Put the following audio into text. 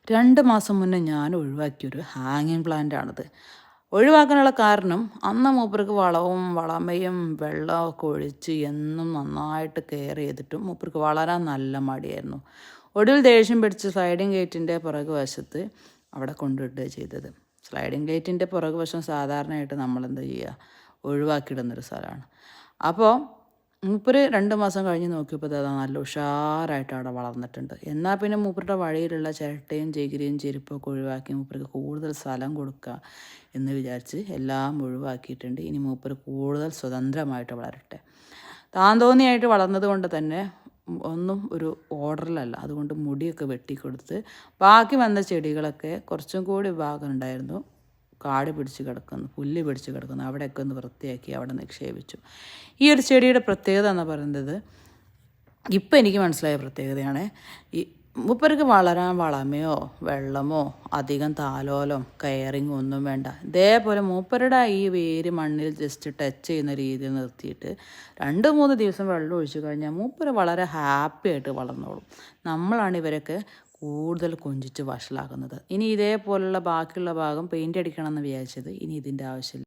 2 മാസം മുന്നേ ഞാൻ ഒഴിവാക്കിയൊരു ഹാങ്ങിങ് പ്ലാന്റാണിത്. ഒഴിവാക്കാനുള്ള കാരണം അന്ന് മൂപ്പർക്ക് വളവും വളമയും വെള്ളമൊക്കെ ഒഴിച്ച് എന്നും നന്നായിട്ട് കെയർ ചെയ്തിട്ടും മൂപ്പർക്ക് വളരാൻ നല്ല മടിയായിരുന്നു. ഒടുവിൽ ദേഷ്യം പിടിച്ച് സ്ലൈഡിങ് ഗേറ്റിൻ്റെ പുറകു വശത്ത് അവിടെ കൊണ്ടിടുകയാണ് ചെയ്തത്. സ്ലൈഡിങ് ഗേറ്റിൻ്റെ പുറകു വശം സാധാരണയായിട്ട് നമ്മളെന്താ ചെയ്യുക, ഒഴിവാക്കിയിടുന്നൊരു സ്ഥലമാണ്. അപ്പോൾ മൂപ്പര് 2 മാസം കഴിഞ്ഞ് നോക്കിയപ്പോൾ അത് നല്ല ഉഷാറായിട്ട് അവിടെ വളർന്നിട്ടുണ്ട്. എന്നാൽ പിന്നെ മൂപ്പരുടെ വഴിയിലുള്ള ചിരട്ടയും ചകിരിയും ചെരുപ്പൊക്കെ ഒഴിവാക്കി മൂപ്പർക്ക് കൂടുതൽ സ്ഥലം കൊടുക്കുക എന്ന് വിചാരിച്ച് എല്ലാം ഒഴിവാക്കിയിട്ടുണ്ട്. ഇനി മൂപ്പര് കൂടുതൽ സ്വതന്ത്രമായിട്ട് വളരട്ടെ. താന്തോന്നിയായിട്ട് വളർന്നത് കൊണ്ട് തന്നെ ഒന്നും ഒരു ഓർഡറിലല്ല. അതുകൊണ്ട് മുടിയൊക്കെ വെട്ടിക്കൊടുത്ത് ബാക്കി വന്ന ചെടികളൊക്കെ കുറച്ചും കൂടി ഭാഗം ഉണ്ടായിരുന്നു കാട് പിടിച്ച് കിടക്കുന്നു, പുല്ല് പിടിച്ച് കിടക്കുന്നു, അവിടെയൊക്കെ ഒന്ന് വൃത്തിയാക്കി അവിടെ നിക്ഷേപിച്ചു. ഈ ഒരു ചെടിയുടെ പ്രത്യേകത എന്ന് പറയുന്നത്, ഇപ്പം എനിക്ക് മനസ്സിലായ പ്രത്യേകതയാണ്, ഈ മൂപ്പർക്ക് വളരാൻ വളമയോ വെള്ളമോ അധികം താലോലം കെയറിങ്ങോ ഒന്നും വേണ്ട. ഇതേപോലെ മൂപ്പരുടെ ഈ വേര് മണ്ണിൽ ജസ്റ്റ് ടച്ച് ചെയ്യുന്ന രീതിയിൽ നിർത്തിയിട്ട് 2-3 ദിവസം വെള്ളം ഒഴിച്ചു കഴിഞ്ഞാൽ മൂപ്പര് വളരെ ഹാപ്പി ആയിട്ട് വളർന്നോളും. നമ്മളാണ് ഇവരൊക്കെ കൂടുതൽ കൊഞ്ചിച്ച് വഷളാക്കുന്നത്. ഇനി ഇതേപോലുള്ള ബാക്കിയുള്ള ഭാഗം പെയിൻ്റ് അടിക്കണം എന്ന് വിചാരിച്ചത്, ഇനി ഇതിൻ്റെ ആവശ്യമില്ല.